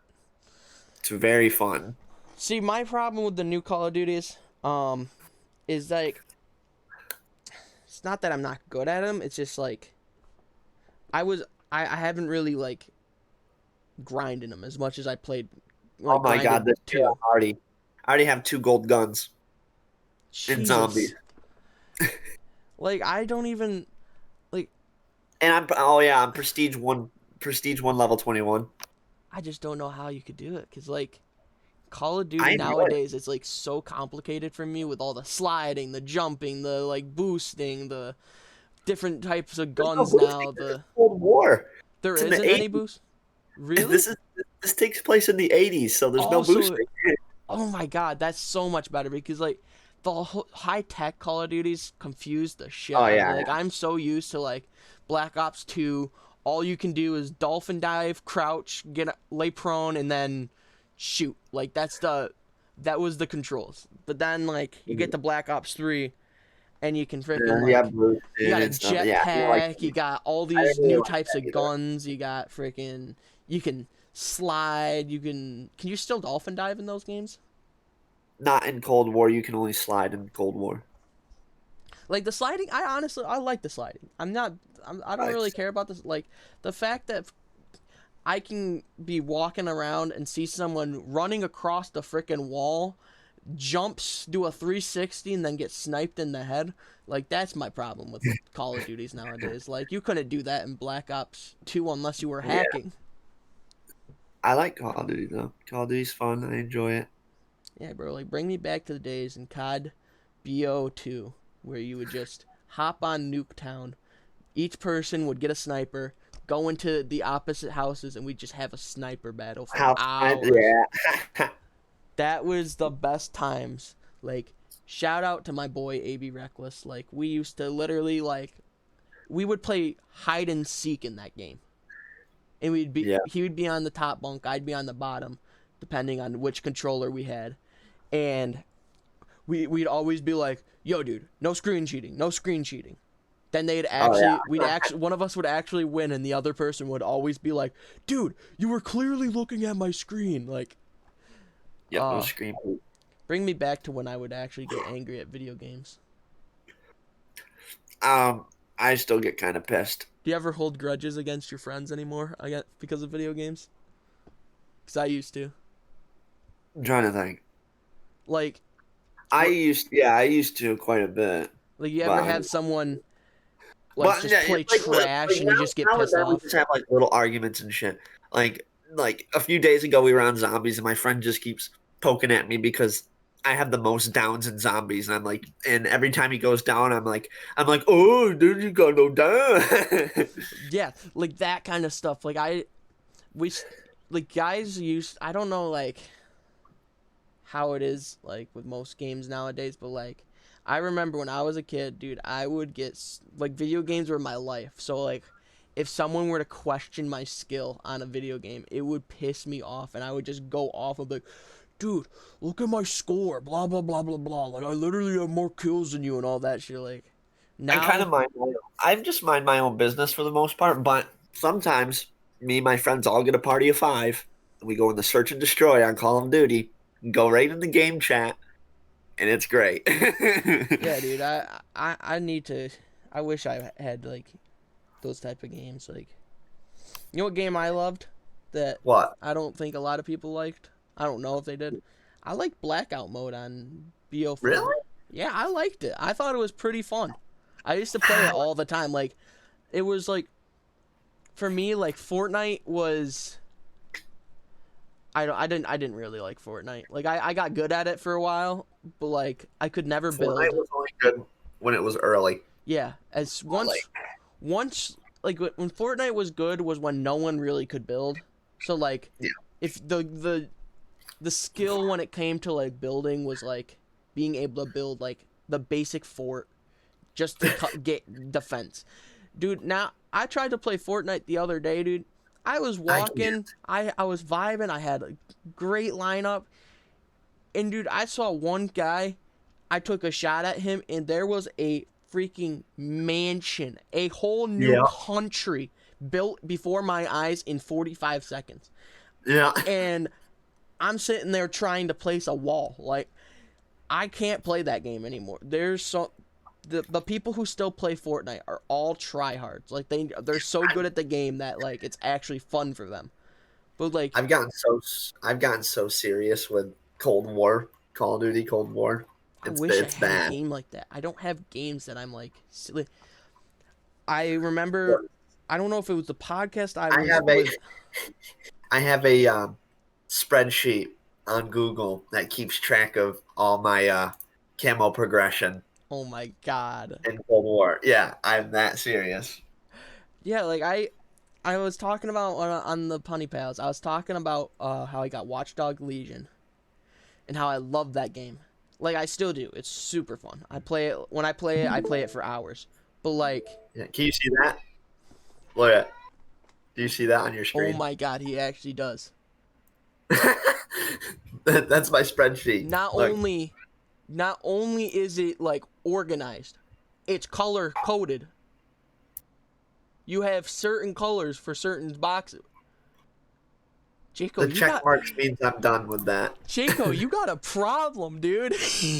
It's very fun. See, my problem with the new Call of Duties is like, it's not that I'm not good at them. It's just like, I haven't really like grinding them as much as I played. Like, oh my god, I already have 2 gold guns. Jesus. In zombies. Like, I don't even like. And I'm prestige one level 21. I just don't know how you could do it, because like Call of Duty nowadays, it's like so complicated for me with all the sliding, the jumping, the like boosting, the different types of guns now. The Cold War. There isn't any boost. Really? This takes place in the 80s, so there's no boosting. Oh my god, that's so much better, because like the high tech Call of Duties confuse the shit. Oh yeah. Like, I'm so used to like Black Ops 2. All you can do is dolphin dive, crouch, lay prone, and then shoot. Like, that was the controls. But then like you get to Black Ops 3, and you can freaking you got a jetpack. You got all these new types of guns. You got freaking, you can slide. Can you still dolphin dive in those games? Not in Cold War. You can only slide in Cold War. Like the sliding, I like the sliding. I don't really care about this. Like the fact that I can be walking around and see someone running across the freaking wall, jumps, do a 360, and then get sniped in the head. Like, that's my problem with Call of Duties nowadays. Like, you couldn't do that in Black Ops 2 unless you were hacking. I like Call of Duty, though. Call of Duty's fun. I enjoy it. Yeah, bro. Like, bring me back to the days in COD BO2 where you would just hop on Nuketown. Each person would get a sniper, go into the opposite houses, and we'd just have a sniper battle for hours. Yeah. That was the best times. Like, shout out to my boy AB Reckless. Like, we used to literally, like, we would play hide and seek in that game. And he would be on the top bunk, I'd be on the bottom, depending on which controller we had. And we'd always be like, yo, dude, no screen cheating. Then one of us would actually win, and the other person would always be like, dude, you were clearly looking at my screen. Like, no screen. Bring me back to when I would actually get angry at video games. I still get kind of pissed. Do you ever hold grudges against your friends anymore because of video games? Because I used to. I'm trying to think. Like, I used to quite a bit. Like, you ever have someone just play trash and you just get pissed off? We just have like little arguments and shit. Like a few days ago, we were on zombies, and my friend just keeps poking at me because I have the most downs in zombies, and I'm like, and every time he goes down, I'm like, oh, dude, you gotta go down. Yeah, like that kind of stuff. Like guys use, I don't know, like how it is like with most games nowadays, but like I remember when I was a kid, dude, I would get like video games were my life. So like if someone were to question my skill on a video game, it would piss me off, and I would just go off and be like, dude, look at my score, blah, blah, blah, blah, blah. Like, I literally have more kills than you and all that shit. Like, now... I just mind my own business for the most part, but sometimes me and my friends all get a party of 5, and we go in the search and destroy on Call of Duty, and go right in the game chat, and it's great. Yeah, dude, I wish I had, like, those type of games. Like, you know what game I loved that I don't think a lot of people liked? I don't know if they did. I liked Blackout mode on BO4. Really? Yeah, I liked it. I thought it was pretty fun. I used to play it all the time. Like, it was like, for me, like Fortnite was. I didn't really like Fortnite. Like, I got good at it for a while, but like I could never build. Fortnite was only good when it was early. Yeah, once like when Fortnite was good was when no one really could build. So like, if the skill when it came to like building was like being able to build like the basic fort just to get defense. Dude, now I tried to play Fortnite the other day, dude. I was walking, I was vibing, I had a great lineup. And dude, I saw one guy, I took a shot at him, and there was a freaking mansion, a whole new country built before my eyes in 45 seconds. Yeah. And I'm sitting there trying to place a wall. Like, I can't play that game anymore. There's the people who still play Fortnite are all tryhards. Like, they're so good at the game that like it's actually fun for them. But like, I've gotten so serious with Cold War, Call of Duty Cold War. I wish I had a game like that. I don't have games that I'm like silly. I remember, I don't know if it was the podcast I have a spreadsheet on Google that keeps track of all my camo progression. Oh my god. In Cold War. Yeah, I'm that serious. Yeah, like I was talking about on the PunnyPalz, I was talking about how I got Watchdog Legion and how I love that game. Like, I still do. It's super fun. I play it for hours. But like, yeah, can you see that? Look at. Do you see that on your screen? Oh my god, he actually does. That's my spreadsheet. Not only is it like organized, it's color coded. You have certain colors for certain boxes. Jaco, the check marks means I'm done with that. Jaco, you got a problem, dude. He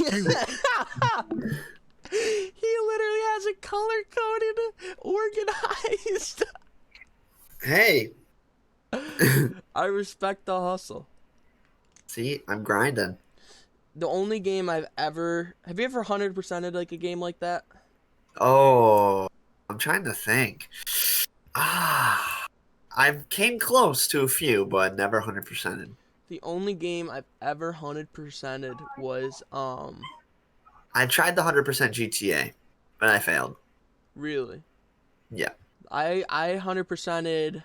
it color-coded, organized? Hey. I respect the hustle. See, I'm grinding. The only game I've ever... Have you ever 100%ed like a game like that? Oh, I'm trying to think. I came close to a few, but never 100%ed. The only game I've ever 100%ed was I tried the 100% GTA, but I failed. Really? Yeah. I 100%ed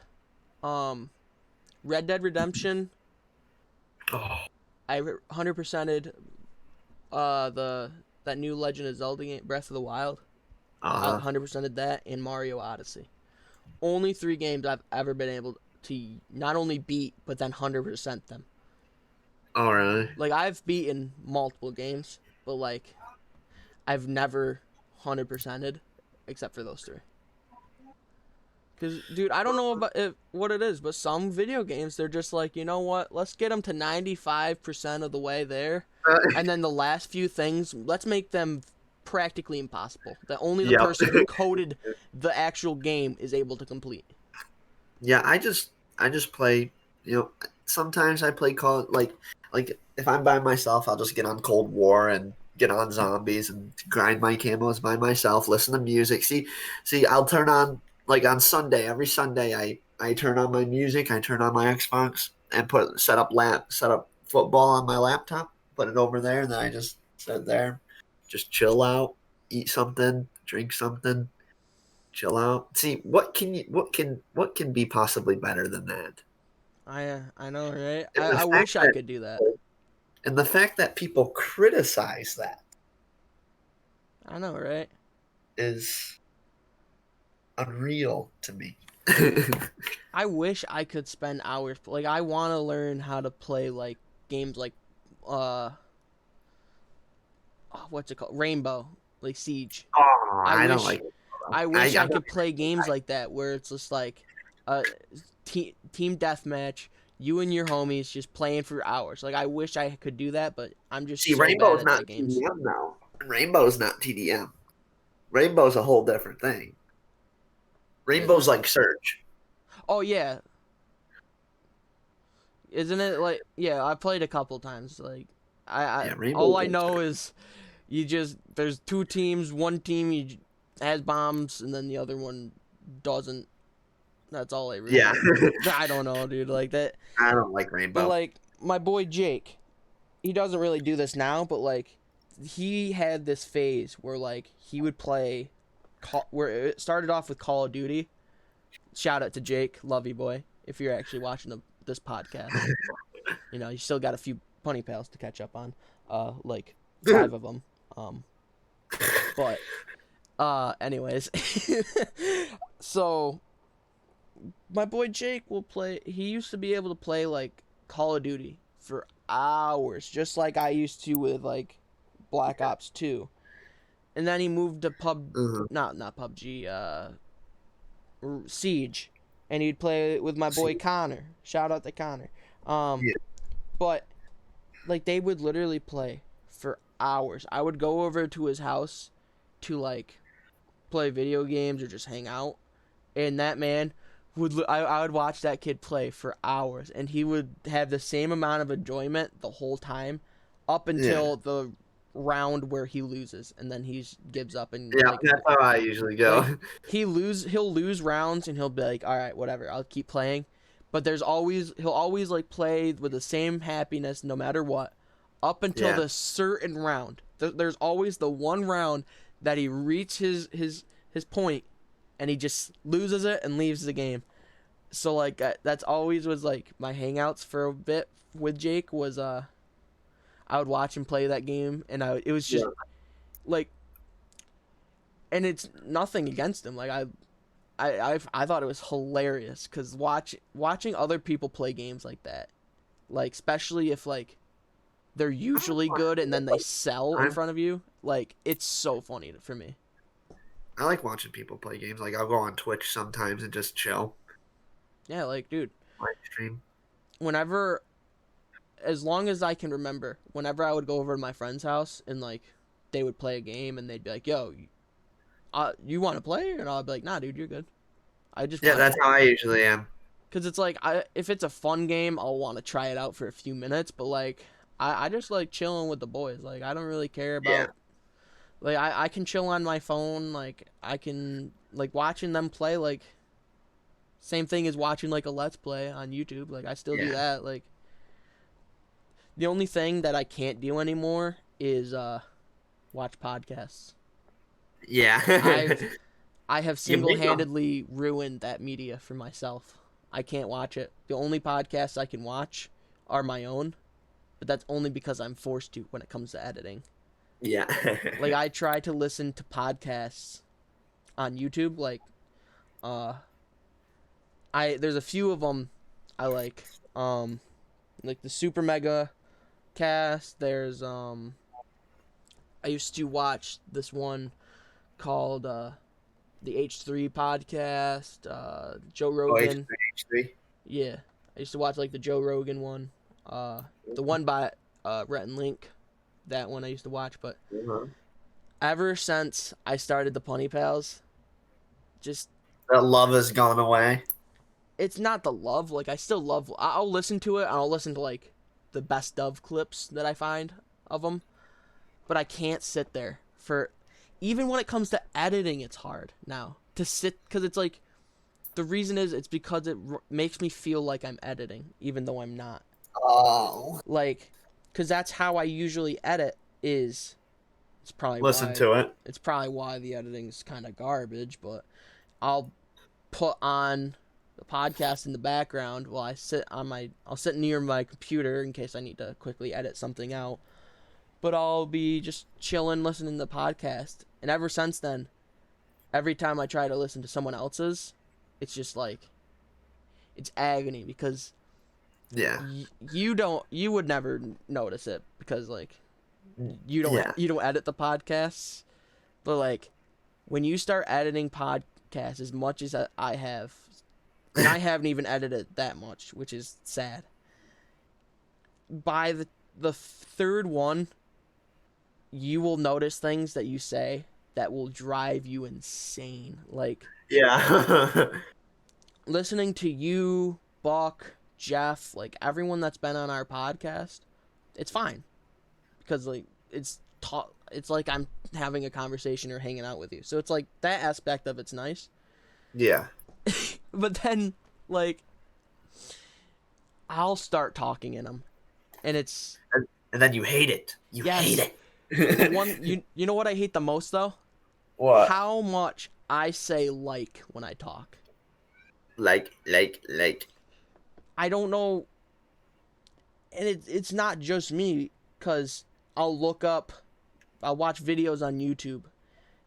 Red Dead Redemption. Oh. I 100%ed that new Legend of Zelda game, Breath of the Wild. I 100%ed that, in Mario Odyssey. Only 3 games I've ever been able to not only beat, but then 100% them. Oh, really? Like, I've beaten multiple games, but, like, I've never 100%ed except for those 3. Because, dude, I don't know about what it is, but some video games, they're just like, you know what? Let's get them to 95% of the way there. And then the last few things, let's make them practically impossible. That only the person who coded the actual game is able to complete. Yeah, I just play, sometimes I play like if I'm by myself, I'll just get on Cold War and get on zombies and grind my camos by myself, listen to music. See, I'll turn on, like on Sunday, every Sunday I turn on my music, I turn on my Xbox and set up football on my laptop, put it over there, and then I just sit there, just chill out, eat something, drink something, chill out. See, what can be possibly better than that? I know, right? I wish I could do that. And the fact that people criticize that, I know, right? is unreal to me. I wish I could spend hours. Like, I want to learn how to play like games like what's it called? Rainbow, like Siege. Oh, I don't like it. I wish I could play games like that where it's just like a team deathmatch, you and your homies just playing for hours. Like, I wish I could do that, but I'm just so Rainbow's bad at not games. TDM now. Rainbow's not TDM. Rainbow's a whole different thing. Rainbow's like Surge. Oh yeah. Isn't it like, yeah, I played a couple times. Like, all I know is there's 2 teams, one team has bombs and then the other one doesn't. That's all I really know. I don't know, dude, like that. I don't like Rainbow. But like my boy Jake, he doesn't really do this now, but like he had this phase where like he would play where it started off with Call of Duty. Shout out to Jake, love you boy, if you're actually watching this podcast. You still got a few PunnyPalz to catch up on, like 5 of them. But anyways, so my boy Jake will play. He used to be able to play like Call of Duty for hours, just like I used to with like Black Ops 2. And then he moved to not PUBG, Siege, and he'd play with my boy Connor. Shout out to Connor. But like they would literally play for hours. I would go over to his house to like play video games or just hang out, and that man I would watch that kid play for hours, and he would have the same amount of enjoyment the whole time, up until the round where he loses, and then he gives up. And that's how I usually go. Like, he'll lose rounds, and he'll be like, all right, whatever, I'll keep playing. But he'll always like play with the same happiness no matter what, up until the certain round. There's always the one round that he reaches his point, and he just loses it and leaves the game. So like that's always was like my hangouts for a bit with Jake was I would watch him play that game, and it was just like, and it's nothing against him. Like I thought it was hilarious because watching other people play games like that, like especially if like they're usually good and then they sell in front of you, like it's so funny for me. I like watching people play games. Like I'll go on Twitch sometimes and just chill. Yeah, like dude, live stream. Whenever, as long as I can remember, whenever I would go over to my friend's house and like they would play a game and they'd be like, "Yo, you want to play? And I'll be like, nah, dude, you're good. That's how I usually am. Because it's like, if it's a fun game, I'll want to try it out for a few minutes. But, like, I just like chilling with the boys. Like, I don't really care about... Yeah. Like, I can chill on my phone. Like, I can... Like, watching them play, like... Same thing as watching, like, a Let's Play on YouTube. Like, I still do that. Like, the only thing that I can't do anymore is watch podcasts. Yeah. I have single-handedly ruined that media for myself. I can't watch it. The only podcasts I can watch are my own, but that's only because I'm forced to when it comes to editing. Yeah. Like, I try to listen to podcasts on YouTube. Like, there's a few of them I like. Like the Super Mega Cast. There's I used to watch this one called the H3 podcast, Joe Rogan. H3? Yeah. I used to watch, like, the Joe Rogan one. The one by Rhett and Link. That one I used to watch. But ever since I started the PunnyPalz, just... That love has gone away. It's not the love. Like, I still love... I'll listen to it, and I'll listen to, like, the best of clips that I find of them. But I can't sit there for... Even when it comes to editing, it's hard now to sit, because it's like, the reason is it's because it makes me feel like I'm editing, even though I'm not. Oh. Like, because that's how I usually edit. It's probably listen to it. It's probably why the editing's kind of garbage. But I'll put on the podcast in the background while I'll sit near my computer in case I need to quickly edit something out. But I'll be just chilling, listening to the podcast. And ever since then, every time I try to listen to someone else's, it's just like, it's agony because you would never notice it because, like, you don't edit the podcasts. But, like, when you start editing podcasts as much as I have, and I haven't even edited that much, which is sad. By the third one, you will notice things that you say that will drive you insane. Like, listening to you, Buck, Jeff, like, everyone that's been on our podcast, it's fine. Because, like, it's like I'm having a conversation or hanging out with you. So it's like, that aspect of it's nice. Yeah. But then, like, I'll start talking in them. And it's... And then you hate it. You hate it. The one, you know what I hate the most, though? What? How much I say like when I talk. Like. I don't know. And it's not just me, because I'll watch videos on YouTube.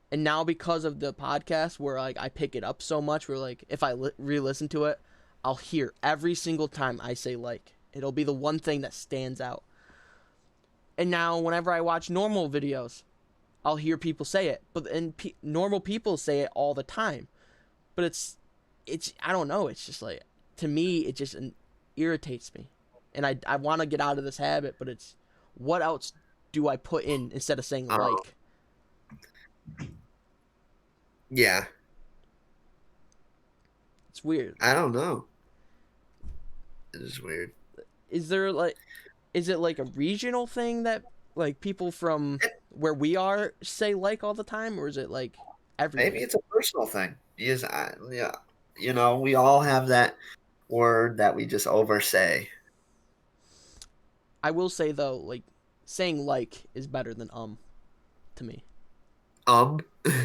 And now because of the podcast where, like, I pick it up so much, where, like, if I re-listen to it, I'll hear every single time I say like. It'll be the one thing that stands out. And now, whenever I watch normal videos, I'll hear people say it. Normal people say it all the time. But it's I don't know. It's just like, to me, it just irritates me. And I want to get out of this habit, but it's, what else do I put in instead of saying like? Yeah. It's weird. I don't know. It is weird. Is it like a regional thing that, like, people from where we are say like all the time, or is it like everywhere? Maybe it's a personal thing. Yes, you know, we all have that word that we just oversay. I will say though, like, saying like is better than to me.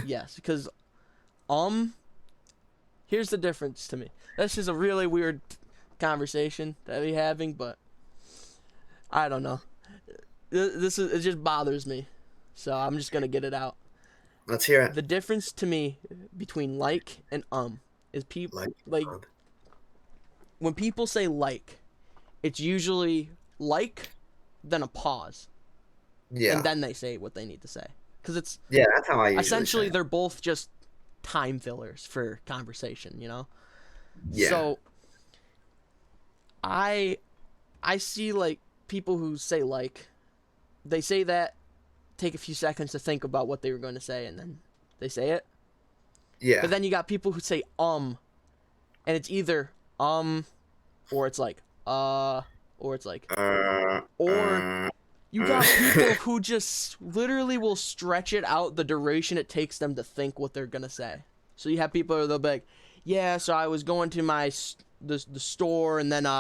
Yes, because here's the difference to me. This is a really weird conversation that we're having, but I don't know. It just bothers me, so I'm just gonna get it out. Let's hear it. The difference to me between like and is people like when people say like, it's usually like, then a pause, and then they say what they need to say, because it's that's how I usually essentially say it. They're both just time fillers for conversation, you know. Yeah. So I see, like, people who say like, they say that, take a few seconds to think about what they were going to say, and then they say it. Yeah. But then you got people who say and it's either or it's like or it's like or you got people who just literally will stretch it out the duration it takes them to think what they're gonna say. So you have people who they'll be like, yeah, so I was going to the store and then then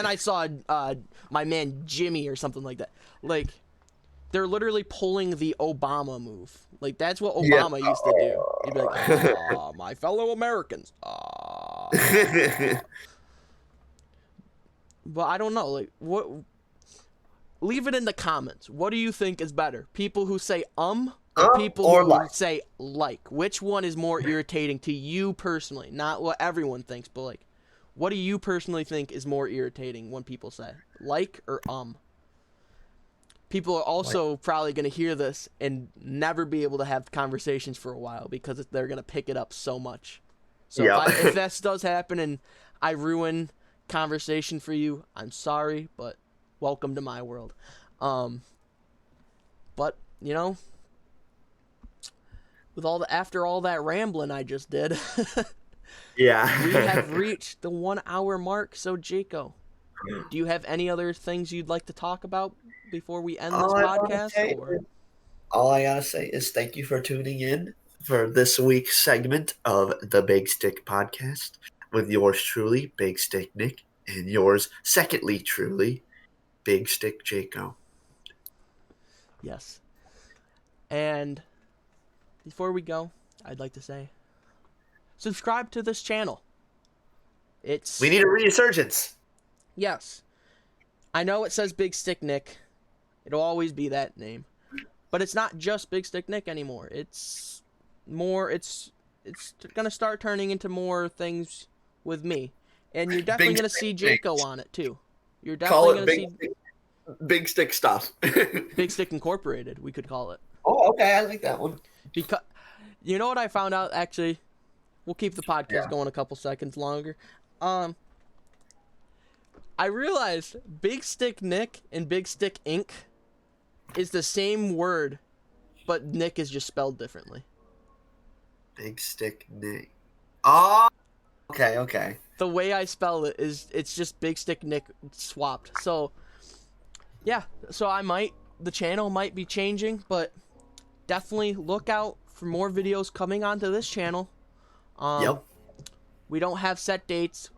I saw my man Jimmy or something like that. Like, they're literally pulling the Obama move. Like, that's what Obama used to do. He'd be like, my fellow Americans. But I don't know. Like, what? Leave it in the comments. What do you think is better? People who say or people who say like? Which one is more irritating to you personally? Not what everyone thinks, but like, what do you personally think is more irritating when people say like or People are also probably going to hear this and never be able to have conversations for a while because they're going to pick it up so much. So if that does happen and I ruin conversation for you, I'm sorry, but welcome to my world. But you know, with after all that rambling I just did, we have reached the 1 hour mark. So Jaco, do you have any other things you'd like to talk about before we end this podcast? All I gotta say is thank you for tuning in for this week's segment of the Big Stick Podcast with yours truly, Big Stick Nick, and yours secondly truly, Big Stick Jaco. Yes. And before we go, I'd like to say, subscribe to this channel. We need a resurgence. Yes. I know it says Big Stick Nick. It'll always be that name. But it's not just Big Stick Nick anymore. It's going to start turning into more things with me. And you're definitely going to see Jaco on it too. You're definitely going to see Big Stick stuff. Big Stick Incorporated, we could call it. Oh, okay, I like that one. Because you know what I found out, actually? We'll keep the podcast going a couple seconds longer. I realized Big Stick Nick and Big Stick Inc. is the same word, but Nick is just spelled differently. Big Stick Nick. Oh, okay. The way I spell it it's just Big Stick Nick swapped. So, yeah. So the channel might be changing, but definitely look out for more videos coming onto this channel. We don't have set dates.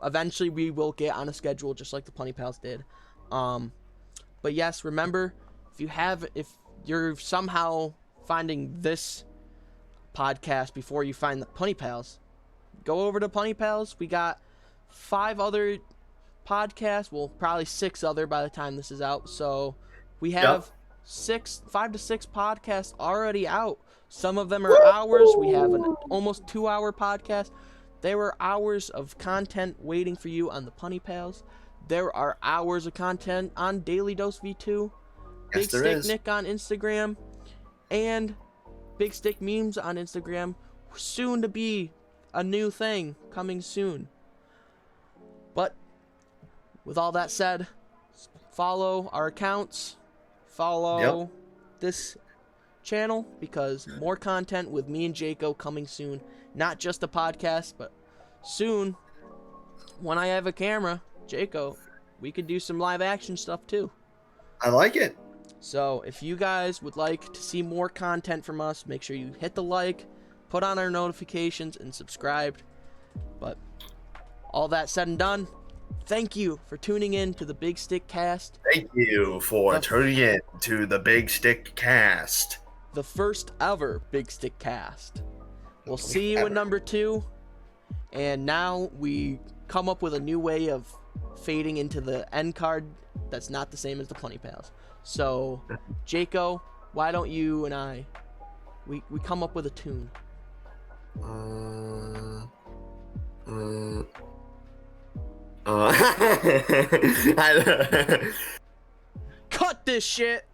Eventually, we will get on a schedule just like the PunnyPalz did. But yes, remember, if you're somehow finding this podcast before you find the PunnyPalz, go over to PunnyPalz. We got 5 other podcasts. Well, probably 6 other by the time this is out. So we have 5 to 6 podcasts already out. Some of them are hours. We have an almost 2-hour podcast. There are hours of content waiting for you on the PunnyPalz. There are hours of content on Daily Dose V2, Big Stick Nick on Instagram, and Big Stick Memes on Instagram. Soon to be a new thing coming soon. But with all that said, follow our accounts, follow this channel, because more content with me and Jaco coming soon. Not just a podcast, but soon, when I have a camera, Jaco, we could do some live action stuff too. I like it. So if you guys would like to see more content from us, make sure you hit the like, put on our notifications, and subscribe. But all that said and done, thank you for tuning in to the Big Stick Cast. Thank you for tuning in to the Big Stick Cast. The first ever Big Stick Cast. We'll see you in number 2. And now we come up with a new way of fading into the end card that's not the same as the PunnyPalz. So, Jaco, why don't you and I, we come up with a tune. Cut this shit!